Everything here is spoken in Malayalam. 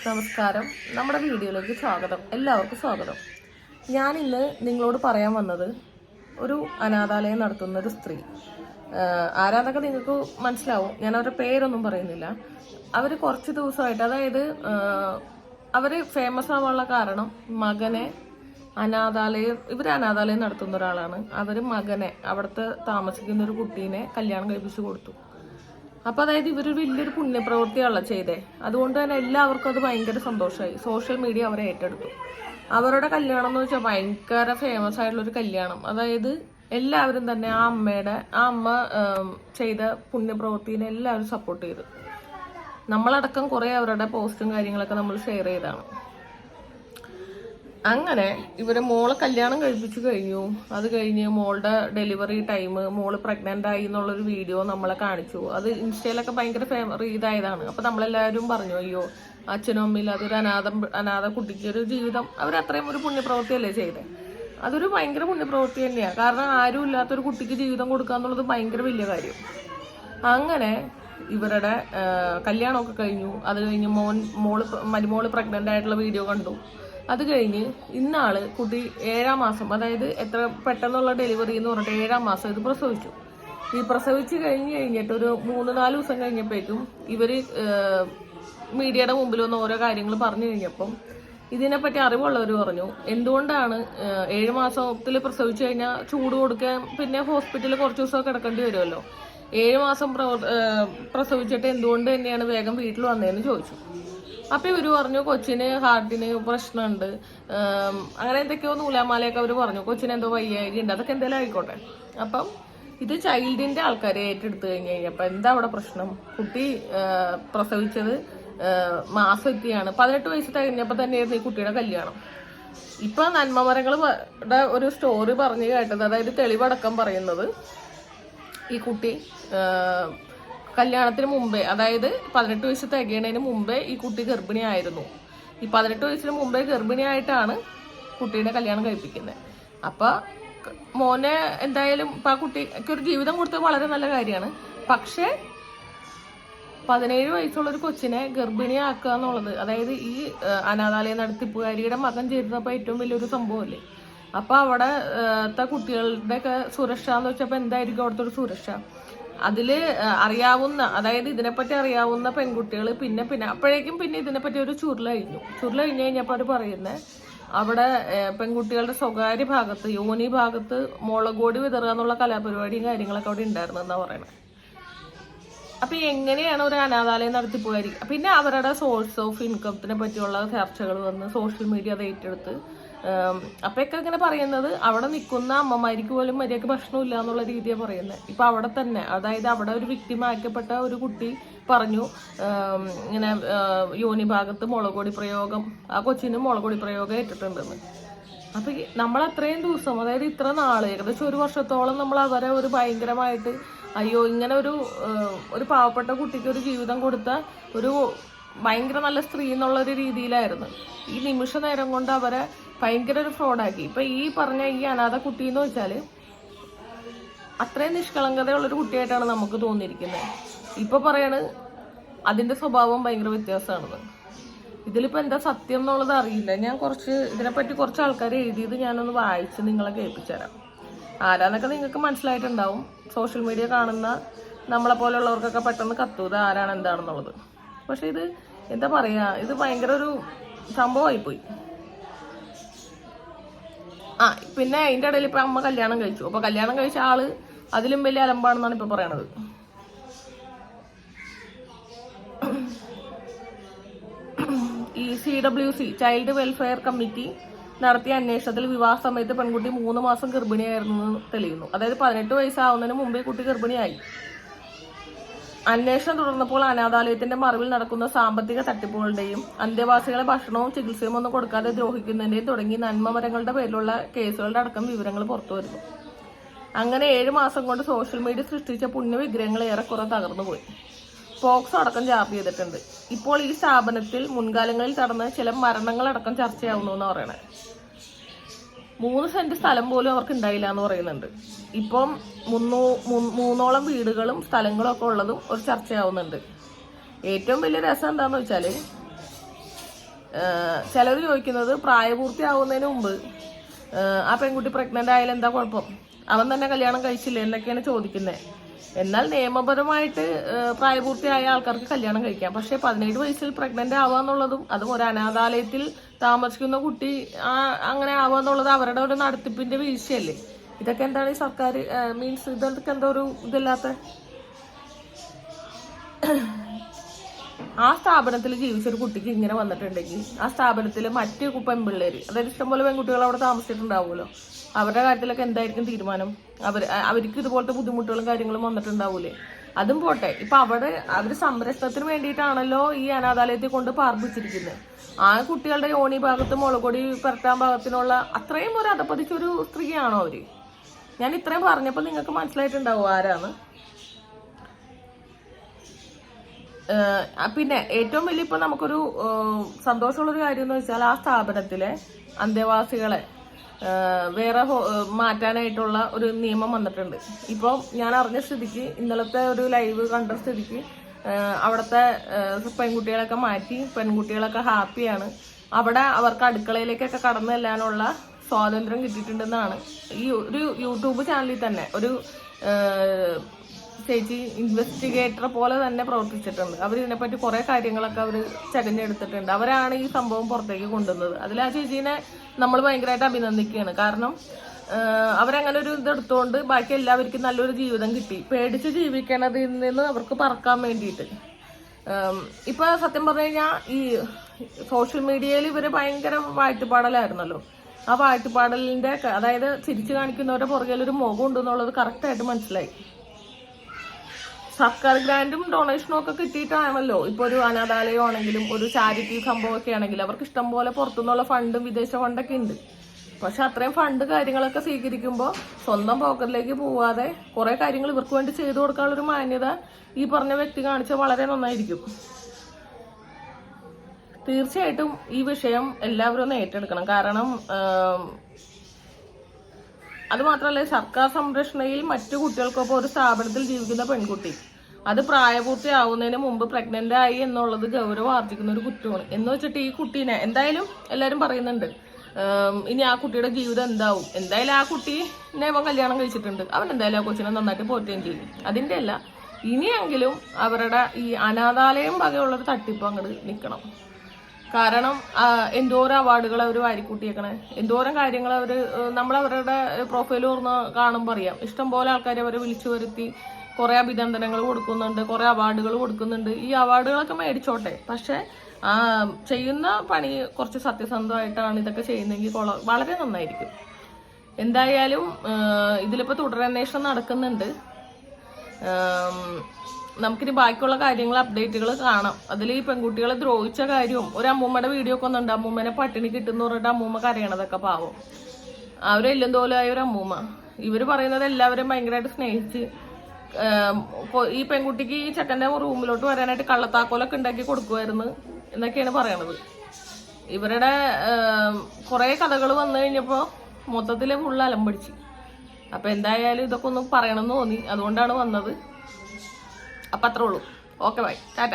നമസ്കാരം. നമ്മുടെ വീഡിയോയിലേക്ക് സ്വാഗതം. എല്ലാവർക്കും സ്വാഗതം. ഞാൻ ഇന്ന് നിങ്ങളോട് പറയാൻ വന്നത് ഒരു അനാഥാലയം നടത്തുന്ന ഒരു സ്ത്രീ. ആരാന്നൊക്കെ നിങ്ങൾക്ക് മനസ്സിലാവും. ഞാൻ അവരുടെ പേരൊന്നും പറയുന്നില്ല. അവർ കുറച്ച് ദിവസമായിട്ട്, അതായത് അവർ ഫേമസ് ആവാനുള്ള കാരണം മകനെ ഇവർ അനാഥാലയം നടത്തുന്ന ഒരാളാണ്. അവർ മകനെ, അവിടുത്തെ താമസിക്കുന്ന ഒരു കുട്ടീനെ കല്യാണം കഴിപ്പിച്ചു കൊടുത്തു. അപ്പൊ അതായത് ഇവരൊരു വലിയൊരു പുണ്യപ്രവൃത്തിയാണല്ലോ ചെയ്തേ. അതുകൊണ്ട് തന്നെ എല്ലാവർക്കും അത് ഭയങ്കര സന്തോഷമായി. സോഷ്യൽ മീഡിയ അവരെ ഏറ്റെടുത്തു. അവരുടെ കല്യാണം എന്ന് വെച്ചാൽ ഭയങ്കര ഫേമസ് ആയിട്ടുള്ള ഒരു കല്യാണം. അതായത് എല്ലാവരും തന്നെ ആ അമ്മ ചെയ്ത പുണ്യപ്രവൃത്തിനെ എല്ലാവരും സപ്പോർട്ട് ചെയ്തു. നമ്മളടക്കം കുറെ അവരുടെ പോസ്റ്റും കാര്യങ്ങളൊക്കെ നമ്മൾ ഷെയർ ചെയ്താണ്. അങ്ങനെ ഇവര് മോളെ കല്യാണം കഴിപ്പിച്ചു കഴിഞ്ഞു. അത് കഴിഞ്ഞ് മോളുടെ ഡെലിവറി ടൈം, മോള് പ്രഗ്നന്റ് ആയി എന്നുള്ളൊരു വീഡിയോ നമ്മളെ കാണിച്ചു. അത് ഇൻസ്റ്റയിലൊക്കെ ഭയങ്കര ഇതായതാണ്. അപ്പൊ നമ്മളെല്ലാവരും പറഞ്ഞു, അയ്യോ അച്ഛനും അമ്മയില്ല, അതൊരു അനാഥ കുട്ടിക്ക് ഒരു ജീവിതം, അവരത്രയും ഒരു പുണ്യപ്രവൃത്തിയല്ലേ ചെയ്തേ. അതൊരു ഭയങ്കര പുണ്യപ്രവൃത്തി തന്നെയാണ്. കാരണം ആരും ഇല്ലാത്തൊരു കുട്ടിക്ക് ജീവിതം കൊടുക്കുക എന്നുള്ളത് ഭയങ്കര വലിയ കാര്യം. അങ്ങനെ ഇവരുടെ കല്യാണമൊക്കെ കഴിഞ്ഞു. അത് കഴിഞ്ഞ് മരുമോള് പ്രഗ്നന്റ് ആയിട്ടുള്ള വീഡിയോ കണ്ടു. അത് കഴിഞ്ഞ് ഇന്നാള് കുട്ടി 7-ാം മാസം, അതായത് എത്ര പെട്ടെന്നുള്ള ഡെലിവറി എന്ന് പറഞ്ഞിട്ട് 7-ാം മാസം ഇത് പ്രസവിച്ചു. ഈ പ്രസവിച്ച് കഴിഞ്ഞിട്ട് ഒരു 3-4 ദിവസം കഴിഞ്ഞപ്പോഴേക്കും ഇവര് മീഡിയയുടെ മുമ്പിൽ വന്ന് ഓരോ കാര്യങ്ങൾ പറഞ്ഞു കഴിഞ്ഞപ്പം ഇതിനെപ്പറ്റി അറിവുള്ളവർ പറഞ്ഞു, എന്തുകൊണ്ടാണ് 7 മാസത്തിൽ പ്രസവിച്ചു കഴിഞ്ഞാൽ ചൂട് കൊടുക്കാൻ പിന്നെ ഹോസ്പിറ്റലിൽ കുറച്ച് ദിവസം കിടക്കേണ്ടി വരുമല്ലോ, 7 മാസം പ്രസവിച്ചിട്ട് എന്തുകൊണ്ട് തന്നെയാണ് വേഗം വീട്ടിൽ വന്നതെന്ന് ചോദിച്ചു. അപ്പൊ ഇവര് പറഞ്ഞു, കൊച്ചിന് ഹാർട്ടിന് പ്രശ്നമുണ്ട്, അങ്ങനെ എന്തൊക്കെയോ നൂലാമാലയൊക്കെ അവര് പറഞ്ഞു. കൊച്ചിന് എന്തോ വയ്യായി ഉണ്ട്, അതൊക്കെ എന്തെങ്കിലും ആയിക്കോട്ടെ. അപ്പം ഇത് ചൈൽഡിന്റെ ആൾക്കാരെ ഏറ്റെടുത്ത് കഴിഞ്ഞപ്പോ എന്താ അവിടെ പ്രശ്നം? കുട്ടി പ്രസവിച്ചത് മാസം എത്തിയാണ്. 18 വയസ്സ് കഴിഞ്ഞപ്പോ തന്നെയായിരുന്നു ഈ കുട്ടിയുടെ കല്യാണം. ഇപ്പൊ നന്മമരങ്ങളുടെ ഒരു സ്റ്റോറി പറഞ്ഞു കേട്ടത്, അതായത് തെളിവടക്കം പറയുന്നത്, ഈ കുട്ടി കല്യാണത്തിന് മുമ്പേ, അതായത് 18 വയസ്സ് തികയണതിന് മുമ്പേ ഈ കുട്ടി ഗർഭിണിയായിരുന്നു. ഈ 18 വയസ്സിന് മുമ്പേ ഗർഭിണിയായിട്ടാണ് കുട്ടീനെ കല്യാണം കഴിപ്പിക്കുന്നത്. അപ്പൊ മോനെ എന്തായാലും ഇപ്പൊ ആ കുട്ടിക്ക് ഒരു ജീവിതം കൊടുത്തത് വളരെ നല്ല കാര്യമാണ്. പക്ഷെ 17 വയസ്സുള്ള ഒരു കൊച്ചിനെ ഗർഭിണിയാക്കുക എന്നുള്ളത്, അതായത് ഈ അനാഥാലയ നടത്തിപ്പുകാരിയുടെ മകൻ ചെയ്തപ്പോ ഏറ്റവും വലിയൊരു സംഭവമല്ലേ. അപ്പൊ അവിടത്തെ കുട്ടികളുടെ ഒക്കെ സുരക്ഷ എന്ന് വെച്ചപ്പോ എന്തായിരിക്കും അവിടുത്തെ ഒരു സുരക്ഷ? അതില് അറിയാവുന്ന, അതായത് ഇതിനെപ്പറ്റി അറിയാവുന്ന പെൺകുട്ടികൾ പിന്നെ അപ്പോഴേക്കും ഇതിനെപ്പറ്റി ഒരു ചുരുളഴിഞ്ഞു കഴിഞ്ഞപ്പോൾ അവർ പറയുന്നത്, അവിടെ പെൺകുട്ടികളുടെ സ്വകാര്യ ഭാഗത്ത്, യോനി ഭാഗത്ത് മുളകോടി വിതറുക എന്നുള്ള കലാപരിപാടിയും കാര്യങ്ങളൊക്കെ അവിടെ ഉണ്ടായിരുന്നു എന്നാ പറയണത്. അപ്പൊ എങ്ങനെയാണ് ഒരു അനാഥാലയം നടത്തിപ്പോയി? പിന്നെ അവരുടെ സോഴ്സ് ഓഫ് ഇൻകത്തിനെ പറ്റിയുള്ള ചർച്ചകൾ വന്ന് സോഷ്യൽ മീഡിയ അത് ഏറ്റെടുത്ത്. അപ്പൊക്കെ ഇങ്ങനെ പറയുന്നത്, അവിടെ നിൽക്കുന്ന അമ്മമാർക്ക് പോലും മര്യാദക്ക് ഭക്ഷണം ഇല്ല എന്നുള്ള രീതിയാണ് പറയുന്നത്. ഇപ്പൊ അവിടെ തന്നെ, അതായത് അവിടെ ഒരു വിക്ടിമാക്കപ്പെട്ട ഒരു കുട്ടി പറഞ്ഞു, ഇങ്ങനെ യോനി ഭാഗത്ത് മുളകൊടി പ്രയോഗം, ആ കൊച്ചിന് മുളകൊടി പ്രയോഗം ഏറ്റിട്ടുണ്ടെന്ന്. അപ്പൊ നമ്മൾ അത്രയും ദിവസം, അതായത് ഇത്ര നാള്, ഏകദേശം 1 വർഷത്തോളം നമ്മൾ അവരെ ഒരു ഭയങ്കരമായിട്ട്, അയ്യോ ഇങ്ങനെ ഒരു പാവപ്പെട്ട കുട്ടിക്ക് ഒരു ജീവിതം കൊടുത്ത ഒരു ഭയങ്കര നല്ല സ്ത്രീ എന്നുള്ളൊരു രീതിയിലായിരുന്നു. ഈ നിമിഷ നേരം കൊണ്ട് അവരെ ഭയങ്കര ഒരു ഫ്രോഡാക്കി. ഇപ്പൊ ഈ പറഞ്ഞ ഈ അനാഥ കുട്ടി എന്ന് വെച്ചാല് അത്രയും നിഷ്കളങ്കതയുള്ളൊരു കുട്ടിയായിട്ടാണ് നമുക്ക് തോന്നിയിരിക്കുന്നത്. ഇപ്പൊ പറയാണ് അതിന്റെ സ്വഭാവം ഭയങ്കര വ്യത്യാസമാണെന്ന്. ഇതിലിപ്പോ എന്താ സത്യം എന്നുള്ളത് അറിയില്ല. ഞാൻ ഇതിനെപ്പറ്റി കുറച്ച് ആൾക്കാർ എഴുതിയത് ഞാനൊന്ന് വായിച്ച് നിങ്ങളെ കേൾപ്പിച്ചുതരാം. ആരാന്നൊക്കെ നിങ്ങൾക്ക് മനസ്സിലായിട്ടുണ്ടാവും. സോഷ്യൽ മീഡിയ കാണുന്ന നമ്മളെ പോലെയുള്ളവർക്കൊക്കെ പെട്ടെന്ന് കത്തു ഇത് ആരാണ് എന്താണെന്നുള്ളത്. പക്ഷെ ഇത് എന്താ പറയാ, ഇത് ഭയങ്കര ഒരു സംഭവമായിപ്പോയി. പിന്നെ അതിന്റെ ഇടയിൽ ഇപ്പൊ അമ്മ കല്യാണം കഴിച്ചു. അപ്പൊ കല്യാണം കഴിച്ച ആള് അതിലും വലിയ അലമ്പാണെന്നാണ് ഇപ്പൊ പറയണത്. ഈ CWC ചൈൽഡ് വെൽഫെയർ കമ്മിറ്റി നടത്തിയ അന്വേഷണത്തിൽ വിവാഹ സമയത്ത് പെൺകുട്ടി 3 മാസം ഗർഭിണിയായിരുന്നു തെളിയുന്നു. അതായത് 18 വയസ്സാവുന്നതിന് മുമ്പേ കുട്ടി ഗർഭിണിയായി. അന്വേഷണം തുടർന്നപ്പോൾ അനാഥാലയത്തിന്റെ മറവിൽ നടക്കുന്ന സാമ്പത്തിക തട്ടിപ്പുകളുടെയും അന്തേവാസികളെ ഭക്ഷണവും ചികിത്സയും ഒന്നും കൊടുക്കാതെ ദ്രോഹിക്കുന്നതിന്റെയും തുടങ്ങി നന്മമരങ്ങളുടെ പേരിലുള്ള കേസുകളുടെ അടക്കം വിവരങ്ങൾ പുറത്തു വരുന്നു. അങ്ങനെ 7 മാസം കൊണ്ട് സോഷ്യൽ മീഡിയ സൃഷ്ടിച്ച പുണ്യവിഗ്രഹങ്ങൾ ഏറെക്കുറെ തകർന്നുപോയി. പോക്സോ അടക്കം ചാർജ് ചെയ്തിട്ടുണ്ട്. ഇപ്പോൾ ഈ സ്ഥാപനത്തിൽ മുൻകാലങ്ങളിൽ നടന്ന ചില മരണങ്ങളടക്കം ചർച്ചയാവുന്നു എന്ന് പറയണേ. 3 സെന്റ് സ്ഥലം പോലും അവർക്ക് ഉണ്ടായില്ല എന്ന് പറയുന്നുണ്ട്. ഇപ്പം 3ഓളം വീടുകളും സ്ഥലങ്ങളും ഒക്കെ ഉള്ളതും ഒരു ചർച്ചയാവുന്നുണ്ട്. ഏറ്റവും വലിയ രസം എന്താന്ന് വെച്ചാല് ചിലർ ചോദിക്കുന്നത് പ്രായപൂർത്തിയാവുന്നതിന് മുമ്പ് ആ പെൺകുട്ടി പ്രഗ്നന്റ് ആയാലും എന്താ കുഴപ്പം, അവൻ തന്നെ കല്യാണം കഴിച്ചില്ലേ എന്നൊക്കെയാണ് ചോദിക്കുന്നത്. എന്നാൽ നിയമപരമായിട്ട് പ്രായപൂർത്തിയായ ആൾക്കാർക്ക് കല്യാണം കഴിക്കാം. പക്ഷെ 17 വയസ്സിൽ പ്രഗ്നന്റ് ആവുക എന്നുള്ളതും അതും ഒരു അനാഥാലയത്തിൽ താമസിക്കുന്ന കുട്ടി അങ്ങനെ ആവുക എന്നുള്ളത് അവരുടെ ഒരു നടത്തിപ്പിന്റെ വീഴ്ചയല്ലേ. ഇതൊക്കെ എന്താണ് ഈ സർക്കാർ മീൻസ് ഇതൊക്കെ എന്തോ ഒരു ഇതില്ലാത്ത. ആ സ്ഥാപനത്തിൽ ജീവിച്ചൊരു കുട്ടിക്ക് ഇങ്ങനെ വന്നിട്ടുണ്ടെങ്കിൽ ആ സ്ഥാപനത്തിൽ മറ്റ് പെൺപിള്ളേര്, അതായത് ഇഷ്ടംപോലെ പെൺകുട്ടികൾ അവിടെ താമസിച്ചിട്ടുണ്ടാവുമല്ലോ, അവരുടെ കാര്യത്തിലൊക്കെ എന്തായിരിക്കും തീരുമാനം? അവർക്ക് ഇതുപോലത്തെ ബുദ്ധിമുട്ടുകളും കാര്യങ്ങളും വന്നിട്ടുണ്ടാവൂലേ? അതും പോട്ടെ, ഇപ്പൊ അവര് സംരക്ഷണത്തിന് വേണ്ടിയിട്ടാണല്ലോ ഈ അനാഥാലയത്തിൽ കൊണ്ട് പാർപ്പിച്ചിരിക്കുന്നത്. ആ കുട്ടികളുടെ യോനി ഭാഗത്ത് മുളകൊടി പരത്താൻ ഭാഗത്തിനുള്ള അത്രയും ഒരു അധപ്പതിച്ചൊരു സ്ത്രീയാണോ അവര്? ഞാൻ ഇത്രയും പറഞ്ഞപ്പോൾ നിങ്ങൾക്ക് മനസ്സിലായിട്ടുണ്ടാവും ആരാണ്. പിന്നെ ഏറ്റവും വലിയ ഇപ്പൊ നമുക്കൊരു സന്തോഷമുള്ളൊരു കാര്യം എന്ന് വെച്ചാൽ ആ സ്ഥാപനത്തിലെ അന്തേവാസികളെ വേറെ മാറ്റാനായിട്ടുള്ള ഒരു നിയമം വന്നിട്ടുണ്ട്. ഇപ്പോൾ ഞാൻ അറിഞ്ഞ സ്ഥിതിക്ക്, ഇന്നലത്തെ ഒരു ലൈവ് കണ്ട സ്ഥിതിക്ക് അവിടുത്തെ പെൺകുട്ടികളൊക്കെ മാറ്റി, പെൺകുട്ടികളൊക്കെ ഹാപ്പിയാണ്. അവിടെ അവർക്ക് അടുക്കളയിലേക്കൊക്കെ കടന്നു ചെല്ലാനുള്ള സ്വാതന്ത്ര്യം കിട്ടിയിട്ടുണ്ടെന്നാണ് ഈ ഒരു യൂട്യൂബ് ചാനലിൽ തന്നെ ഒരു ചേച്ചി ഇൻവെസ്റ്റിഗേറ്റർ പോലെ തന്നെ പ്രവർത്തിച്ചിട്ടുണ്ട്. അവർ ഇതിനെപ്പറ്റി കുറെ കാര്യങ്ങളൊക്കെ അവർ ചകഞ്ഞെടുത്തിട്ടുണ്ട്. അവരാണ് ഈ സംഭവം പുറത്തേക്ക് കൊണ്ടുവന്നത്. അതിൽ ആ ചേച്ചീനെ നമ്മൾ ഭയങ്കരമായിട്ട് അഭിനന്ദിക്കുകയാണ്. കാരണം അവരങ്ങനെ ഒരു ഇതെടുത്തുകൊണ്ട് ബാക്കി എല്ലാവർക്കും നല്ലൊരു ജീവിതം കിട്ടി. പേടിച്ച് ജീവിക്കണതിൽ നിന്ന് അവർക്ക് പറക്കാൻ വേണ്ടിയിട്ട്. ഇപ്പൊ സത്യം പറഞ്ഞു കഴിഞ്ഞാൽ ഈ സോഷ്യൽ മീഡിയയിൽ ഇവര് ഭയങ്കര വാഴ്ത്തുപാടലായിരുന്നല്ലോ. ആ വാഴ്ത്തുപാടലിന്റെ, അതായത് ചിരിച്ചു കാണിക്കുന്നവരുടെ പുറകിൽ ഒരു മുഖം ഉണ്ടെന്നുള്ളത് കറക്റ്റായിട്ട് മനസ്സിലായി. സർക്കാർ ഗ്രാൻഡും ഡൊണേഷനും ഒക്കെ കിട്ടിയിട്ടാണല്ലോ ഇപ്പൊ ഒരു അനാഥാലയം ആണെങ്കിലും ഒരു ചാരിറ്റി സംഭവമൊക്കെ ആണെങ്കിലും അവർക്ക് ഇഷ്ടം പോലെ പുറത്തുനിന്നുള്ള ഫണ്ടും വിദേശ ഫണ്ടൊക്കെ ഉണ്ട്. പക്ഷെ അത്രയും ഫണ്ട് കാര്യങ്ങളൊക്കെ സ്വീകരിക്കുമ്പോൾ സ്വന്തം പോക്കറ്റിലേക്ക് പോവാതെ കുറെ കാര്യങ്ങൾ ഇവർക്ക് വേണ്ടി ചെയ്തു കൊടുക്കാനുള്ളൊരു മാന്യത ഈ പറഞ്ഞ വ്യക്തി കാണിച്ച വളരെ നന്നായിരിക്കും. തീർച്ചയായിട്ടും ഈ വിഷയം എല്ലാവരും ഒന്ന് ഏറ്റെടുക്കണം. കാരണം അതുമാത്രമല്ല, സർക്കാർ സംരക്ഷണയിൽ മറ്റു കുട്ടികൾക്കൊപ്പം ഒരു സ്ഥാപനത്തിൽ ജീവിക്കുന്ന പെൺകുട്ടി അത് പ്രായപൂർത്തിയാവുന്നതിന് മുമ്പ് പ്രഗ്നന്റ് ആയി എന്നുള്ളത് ഗൗരവം ആർജിക്കുന്ന ഒരു കുറ്റമാണ്. എന്ന് വെച്ചിട്ട് ഈ കുട്ടീനെ എന്തായാലും എല്ലാവരും പറയുന്നുണ്ട് ഇനി ആ കുട്ടിയുടെ ജീവിതം എന്താവും. എന്തായാലും ആ കുട്ടീനെ അവൻ കല്യാണം കഴിച്ചിട്ടുണ്ട്, അവൻ എന്തായാലും ആ കൊച്ചിനെ നന്നായിട്ട് പോറ്റുകയും ചെയ്യും. അതിന്റെ അല്ല, ഇനിയെങ്കിലും അവരുടെ ഈ അനാഥാലയം വകയുള്ളൊരു തട്ടിപ്പ് അങ്ങോട്ട് നിൽക്കണം. കാരണം എന്തോരം അവാർഡുകൾ അവർ വാരിക്കൂട്ടിയേക്കണേ, എന്തോരം കാര്യങ്ങൾ അവർ നമ്മളവരുടെ പ്രൊഫൈൽ തുറന്ന് കാണുമ്പോൾ അറിയാം. ഇഷ്ടംപോലെ ആൾക്കാരെ അവരെ വിളിച്ചു വരുത്തി കുറെ അഭിനന്ദനങ്ങൾ കൊടുക്കുന്നുണ്ട്, കുറെ അവാർഡുകൾ കൊടുക്കുന്നുണ്ട്. ഈ അവാർഡുകളൊക്കെ മേടിച്ചോട്ടെ, പക്ഷെ ചെയ്യുന്ന പണി കുറച്ച് സത്യസന്ധമായിട്ടാണ് ഇതൊക്കെ ചെയ്യുന്നതെങ്കിൽ വളരെ നന്നായിരിക്കും. എന്തായാലും ഇതിലിപ്പോൾ തുടരന്വേഷണം നടക്കുന്നുണ്ട്. നമുക്കിനി ബാക്കിയുള്ള കാര്യങ്ങൾ അപ്ഡേറ്റുകൾ കാണാം. അതിൽ ഈ പെൺകുട്ടികളെ ദ്രോഹിച്ച കാര്യവും ഒരു അമ്മൂമ്മയുടെ വീഡിയോ ഒക്കെ ഒന്നുണ്ട്. അമ്മൂമ്മനെ പട്ടിണി കിട്ടുന്ന പറഞ്ഞിട്ട് അമ്മൂമ്മ കരയണതൊക്കെ പാവം. അവരെല്ലാം തോലായ ഒരു അമ്മൂമ്മ. ഇവർ പറയുന്നത് എല്ലാവരും ഭയങ്കരമായിട്ട് സ്നേഹിച്ച് ഈ പെൺകുട്ടിക്ക് ഈ ചെക്കൻ്റെ റൂമിലോട്ട് വരാനായിട്ട് കള്ളത്താക്കോലൊക്കെ ഉണ്ടാക്കി കൊടുക്കുമായിരുന്നു എന്നൊക്കെയാണ് പറയണത്. ഇവരുടെ കുറെ കഥകൾ വന്നു കഴിഞ്ഞപ്പോൾ മൊത്തത്തിൽ ഫുള്ള് അലമ്പടിച്ച്. അപ്പൊ എന്തായാലും ഇതൊക്കെ ഒന്ന് പറയണമെന്ന് തോന്നി, അതുകൊണ്ടാണ് വന്നത്. അപ്പം അത്രേ ഉള്ളൂ. Okay, bye, Tata.